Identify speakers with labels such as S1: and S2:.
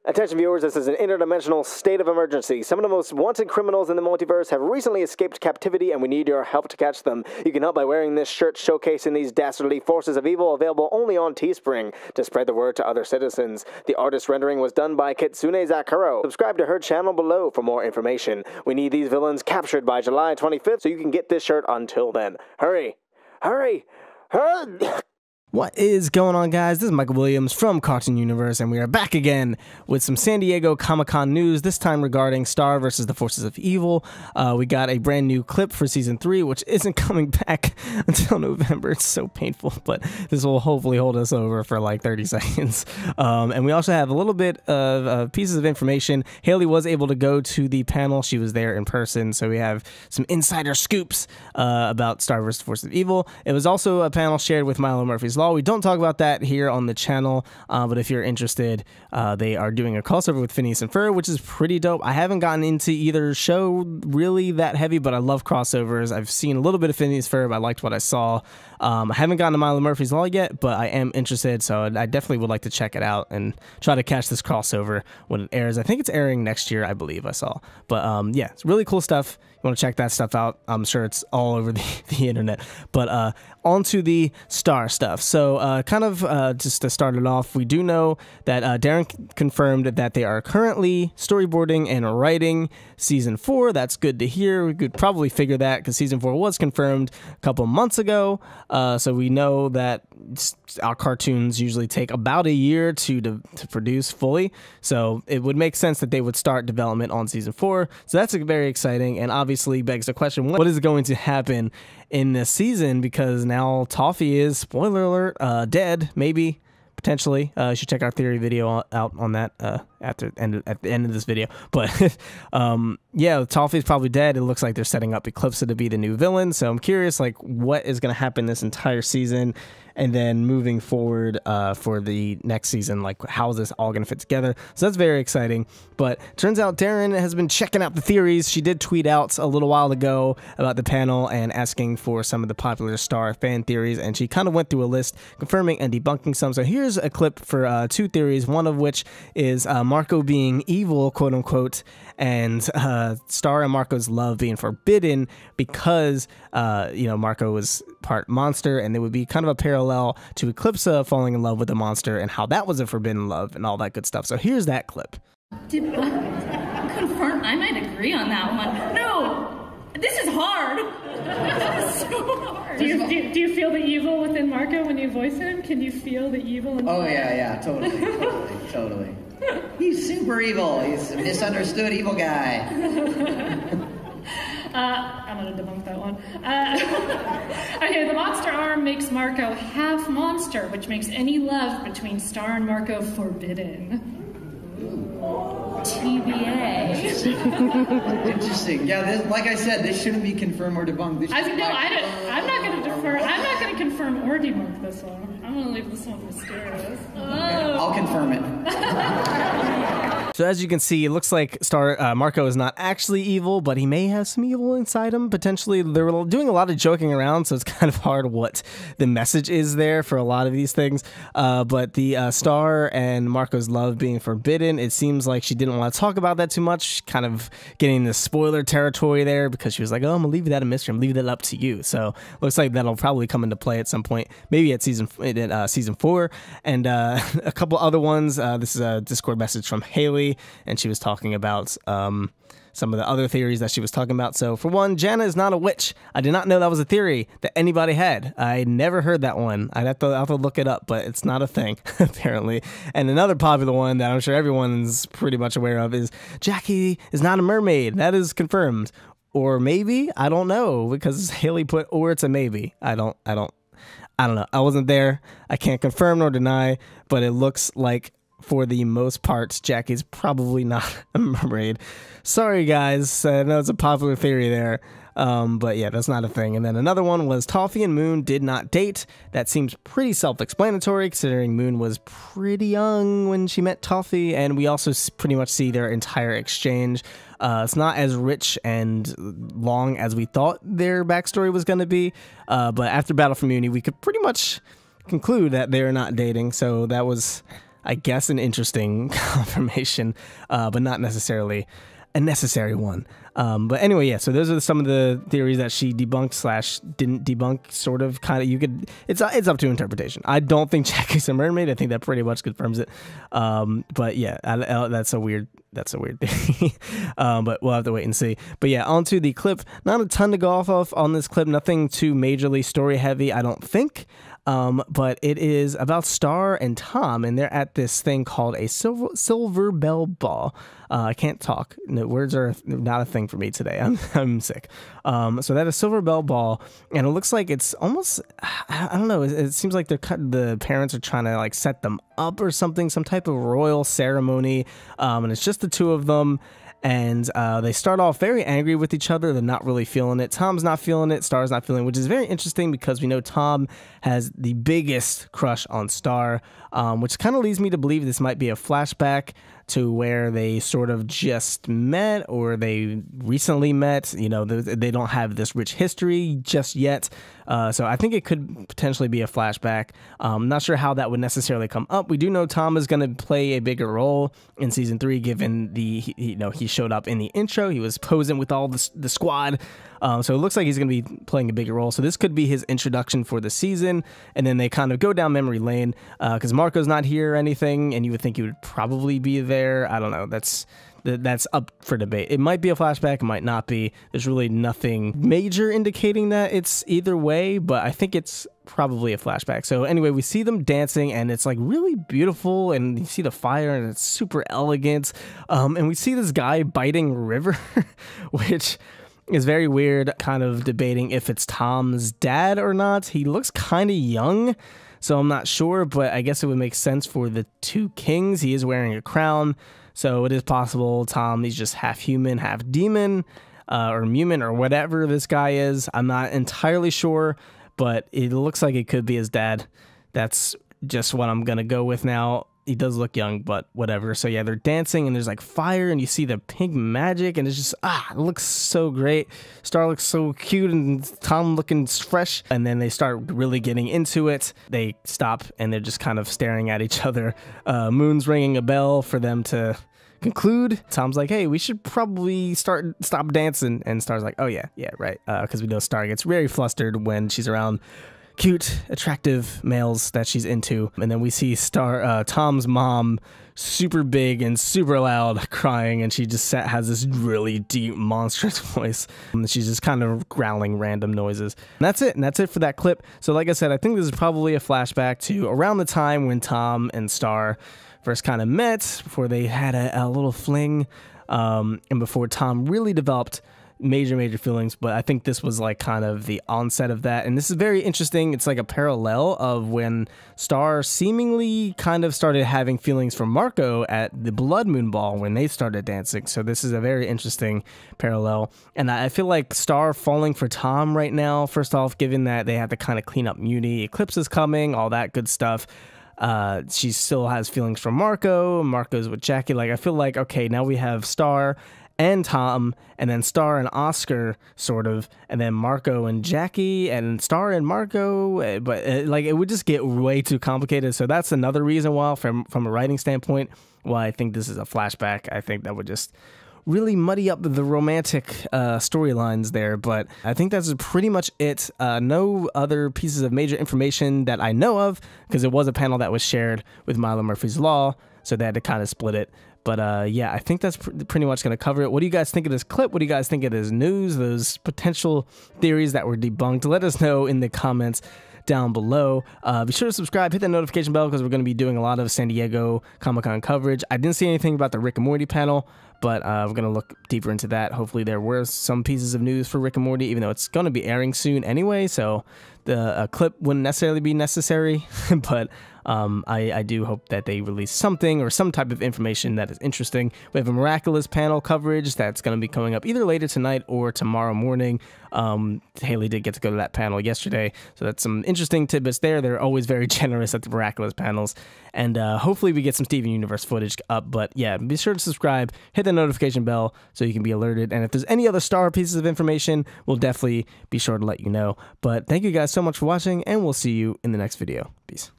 S1: Attention viewers, this is an interdimensional state of emergency. Some of the most wanted criminals in the multiverse have recently escaped captivity and we need your help to catch them. You can help by wearing this shirt showcasing these dastardly forces of evil, available only on Teespring, to spread the word to other citizens. The artist rendering was done by Kitsune Zakuro. Subscribe to her channel below for more information. We need these villains captured by July 25th so you can get this shirt until then. Hurry! Hurry! Hurry!
S2: What is going on, guys? This is Michael Williams from Cartoon Universe, and we are back again with some San Diego Comic-Con news, this time regarding Star versus the Forces of Evil. We got a brand new clip for Season 3, which isn't coming back until November. It's so painful, but this will hopefully hold us over for like 30 seconds. And we also have a little bit of pieces of information. Haley was able to go to the panel. She was there in person, so we have some insider scoops about Star versus the Forces of Evil. It was also a panel shared with Milo Murphy's Law. We don't talk about that here on the channel, but if you're interested, they are doing a crossover with Phineas and Ferb, which is pretty dope. I haven't gotten into either show really that heavy, but I love crossovers. I've seen a little bit of Phineas and Ferb. I liked what I saw. I haven't gotten to Milo Murphy's Law yet, but I am interested, so I definitely would like to check it out and try to catch this crossover when it airs. I think it's airing next year, I believe I saw. But yeah, it's really cool stuff. You want to check that stuff out. I'm sure it's all over the internet. But on to the Star stuff. So just to start it off, we do know that Darren confirmed that they are currently storyboarding and writing Season 4. That's good to hear. We could probably figure that because Season 4 was confirmed a couple months ago. So we know that our cartoons usually take about a year to produce fully. So it would make sense that they would start development on Season 4. So that's very exciting, and obviously begs the question, what is going to happen in this season? Because now Toffee is, spoiler alert, dead, maybe, potentially. You should check our theory video out on that at the end of this video. But yeah, Toffee's probably dead. It looks like they're setting up Eclipsa to be the new villain. So I'm curious, like, what is going to happen this entire season, and then moving forward for the next season, like, how is this all going to fit together? So that's very exciting. But turns out Darren has been checking out the theories. She did tweet out a little while ago about the panel and asking for some of the popular Star fan theories, and she kind of went through a list, confirming and debunking some. So here's a clip for two theories, one of which is Marco being evil, quote unquote, and Star and Marco's love being forbidden because Marco was part monster, and there would be kind of a parallel to Eclipsa falling in love with a monster and how that was a forbidden love and all that good stuff. So here's that clip.
S3: Confirm, I might agree on that one. No, this is hard. This is so hard.
S4: Do you feel the evil within Marco when you voice him? Can you feel the evil?
S5: Oh yeah, totally. He's super evil. He's a misunderstood evil guy.
S4: I'm gonna debunk that one. Okay, the monster arm makes Marco half monster, which makes any love between Star and Marco forbidden.
S3: TBA.
S5: Interesting. Yeah, like I said, this shouldn't be confirmed or debunked.
S4: I'm not going to defer. I'm not going to confirm or debunk this one. I'm going to leave this one mysterious.
S5: I'll confirm it.
S2: So as you can see, it looks like Marco is not actually evil, but he may have some evil inside him, potentially. They're doing a lot of joking around, so it's kind of hard what the message is there for a lot of these things. But the Star and Marco's love being forbidden, it seems like she didn't want to talk about that too much, kind of getting the spoiler territory there, because she was like, oh, I'm going to leave that a mystery. I'm leaving that up to you. So looks like that'll probably come into play at some point, maybe at season 4. And a couple other ones. This is a Discord message from Haley, and she was talking about some of the other theories that she was talking about. So for one, Jana is not a witch. I did not know that was a theory that anybody had. I never heard that one. I'd have to look it up, but it's not a thing, apparently. And another popular one that I'm sure everyone's pretty much aware of is Jackie is not a mermaid. That is confirmed. Or maybe, I don't know, because Haley put, or it's a maybe. I don't know. I wasn't there. I can't confirm nor deny, but it looks like for the most part, Jackie's probably not a mermaid. Sorry, guys. I know it's a popular theory there. But yeah, that's not a thing. And then another one was Toffee and Moon did not date. That seems pretty self-explanatory, considering Moon was pretty young when she met Toffee, and we also pretty much see their entire exchange. It's not as rich and long as we thought their backstory was going to be, but after Battle for Muni, we could pretty much conclude that they're not dating. So that was, I guess, an interesting confirmation, but not necessarily a necessary one. But anyway, yeah, so those are some of the theories that she debunked / didn't debunk, sort of, kind of. You could, it's up to interpretation. I don't think Jackie's a mermaid. I think that pretty much confirms it. But yeah, that's a weird thing. But we'll have to wait and see. But yeah, on to the clip. Not a ton to go off of on this clip. Nothing too majorly story heavy, I don't think. But it is about Star and Tom, and they're at this thing called a silver bell ball. I can't talk. No, words are not a thing for me today. I'm sick. So that is silver bell ball, and it looks like it's almost, I don't know. It seems like the parents are trying to like set them up or something, some type of royal ceremony. And it's just the two of them. And they start off very angry with each other. They're not really feeling it. Tom's not feeling it. Star's not feeling it, which is very interesting because we know Tom has the biggest crush on Star, which kind of leads me to believe this might be a flashback to where they sort of just met, or they recently met. You know, they don't have this rich history just yet. So I think it could potentially be a flashback. Not sure how that would necessarily come up. We do know Tom is going to play a bigger role in season 3, given he showed up in the intro. He was posing with all the squad. So it looks like he's going to be playing a bigger role. So this could be his introduction for the season. And then they kind of go down memory lane because Marco's not here or anything. And you would think he would probably be there. I don't know. That's up for debate. It might be a flashback. It might not be. There's really nothing major indicating that it's either way, but I think it's probably a flashback. So anyway, we see them dancing, and it's like really beautiful, and you see the fire, and it's super elegant. And we see this guy biting River, which is very weird, kind of debating if it's Tom's dad or not. He looks kind of young, so I'm not sure, but I guess it would make sense for the two kings. He is wearing a crown, so it is possible Tom, he's just half human, half demon, or mumin, or whatever this guy is. I'm not entirely sure, but it looks like it could be his dad. That's just what I'm going to go with now. He does look young, but whatever. So yeah, they're dancing, and there's like fire, and you see the pink magic, and it's just, it looks so great. Star looks so cute, and Tom looking fresh. And then they start really getting into it. They stop, and they're just kind of staring at each other. Moon's ringing a bell for them to conclude. Tom's like, hey, we should probably stop dancing. And Star's like, oh yeah, right. Because we know Star gets very flustered when she's around cute, attractive males that she's into. And then we see Tom's mom, super big and super loud, crying, and she just has this really deep, monstrous voice. And she's just kind of growling random noises. And that's it. And that's it for that clip. So like I said, I think this is probably a flashback to around the time when Tom and Star first kind of met, before they had a little fling, and before Tom really developed major feelings. But I think this was like kind of the onset of that, and this is very interesting. It's like a parallel of when Star seemingly kind of started having feelings for Marco at the Blood Moon Ball when they started dancing. So this is a very interesting parallel, and I feel like Star falling for Tom right now, first off, given that they have to kind of clean up Muni, Eclipse is coming, all that good stuff. She still has feelings for Marco's with Jackie. Like, I feel like, okay, now we have Star and Tom, and then Star and Oscar, sort of, and then Marco and Jackie, and Star and Marco, but like, it would just get way too complicated. So that's another reason why, from a writing standpoint, why I think this is a flashback. I think that would just really muddy up the romantic storylines there, but I think that's pretty much it. No other pieces of major information that I know of, because it was a panel that was shared with Milo Murphy's Law, so they had to kind of split it. But yeah, I think that's pretty much going to cover it. What do you guys think of this clip? What do you guys think of this news, those potential theories that were debunked? Let us know in the comments down below. Be sure to subscribe, hit that notification bell, because we're going to be doing a lot of San Diego Comic-Con coverage. I didn't see anything about the Rick and Morty panel, but we're going to look deeper into that. Hopefully there were some pieces of news for Rick and Morty, even though it's going to be airing soon anyway, so the clip wouldn't necessarily be necessary, but I do hope that they release something or some type of information that is interesting. We have a Miraculous panel coverage that's going to be coming up either later tonight or tomorrow morning. Haley did get to go to that panel yesterday, so that's some interesting tidbits there. They're always very generous at the Miraculous panels, and hopefully we get some Steven Universe footage up. But yeah, be sure to subscribe, hit the notification bell so you can be alerted, and if there's any other Star pieces of information, we'll definitely be sure to let you know. But thank you guys so much for watching, and we'll see you in the next video. Peace.